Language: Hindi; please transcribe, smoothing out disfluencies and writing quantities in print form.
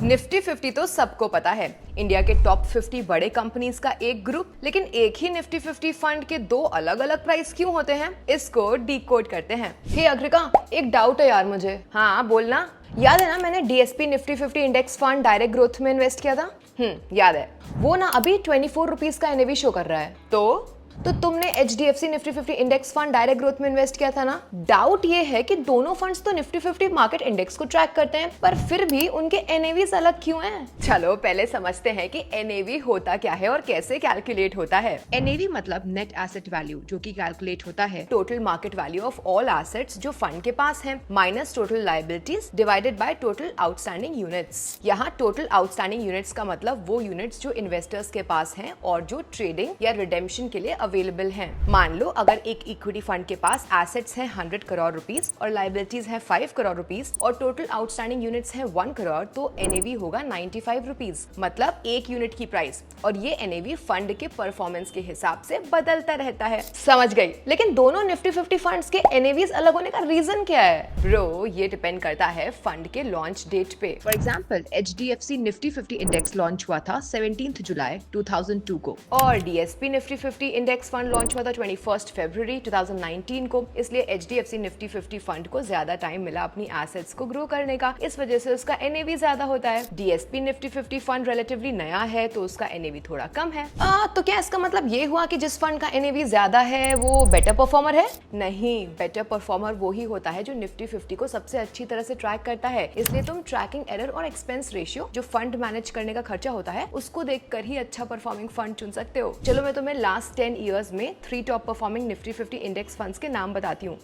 निफ्टी 50 तो सबको पता है, इंडिया के टॉप 50 बड़े कंपनीज का एक ग्रुप। लेकिन एक ही निफ्टी 50 फंड के दो अलग अलग प्राइस क्यों होते हैं, इसको डिकोड करते हैं। हे अग्रिका, एक डाउट है यार मुझे। हाँ बोलना। याद है ना मैंने DSP Nifty 50 index fund direct growth में इन्वेस्ट किया था? याद है। वो ना अभी 24 रुपीज का एनएवी शो कर रहा है। तो तुमने HDFC Nifty 50 index fund direct growth में इन्वेस्ट किया था ना। डाउट ये है कि दोनों फंड्स तो निफ्टी 50 मार्केट इंडेक्स को ट्रैक करते हैं, पर फिर भी उनके एनएवीज अलग क्यों हैं? चलो पहले समझते हैं कि एनएवी होता क्या है और कैसे कैलकुलेट होता है। एनएवी मतलब नेट एसेट वैल्यू, जो कि कैलकुलेट होता है total market value of all assets जो फंड के पास हैं minus total liabilities divided by total outstanding units. यहाँ टोटल आउटस्टैंडिंग यूनिट्स का मतलब वो यूनिट्स जो इन्वेस्टर्स के पास हैं और जो ट्रेडिंग या रिडेम्पशन के लिए अवेलेबल हैं। मान लो अगर एक इक्विटी फंड के पास एसेट्स हैं 100 करोड़ रुपीस और लायबिलिटीज है 5 करोड़ रुपीस और टोटल आउटस्टैंडिंग यूनिट्स हैं 1 करोड़, तो एनएवी होगा 95 रुपीस, मतलब एक यूनिट की प्राइस। और ये एनएवी फंड के परफॉर्मेंस के हिसाब से बदलता रहता है। समझ गई। लेकिन दोनों निफ्टी 50 फंड्स के एनएवीज अलग होने का रीजन क्या है? ब्रो, ये डिपेंड करता है फंड के लॉन्च डेट पे। For example HDFC Nifty 50 index launch हुआ था 17 जुलाई 2002 को और DSP Nifty 50 index fund launch हुआ था 21 फरवरी 2019 को। इसलिए एचडीएफसी निफ्टी 50 फंड को ज्यादा टाइम मिला अपनी एसेट्स को ग्रो करने का, इस वजह से उसका एनएवी ज्यादा होता है। डीएसपी निफ्टी 50 फंड रिलेटिवली नया है तो उसका एनएवी थोड़ा कम है। तो क्या इसका मतलब ये हुआ कि जिस फंड का एनएवी ज्यादा है वो बेटर परफॉर्मर है? नहीं, बेटर परफॉर्मर वो ही होता है जो निफ्टी 50 को सबसे अच्छी तरह से ट्रैक करता है। इसलिए तुम ट्रैकिंग एरर और एक्सपेंस रेशियो, जो फंड मैनेज करने का खर्चा होता है, उसको देखकर ही अच्छा परफॉर्मिंग फंड चुन सकते हो। चलो मैं तुम्हें लास्ट 10 ईयर्स में 3 top performing Nifty 50 index funds के नाम बताती हूँ।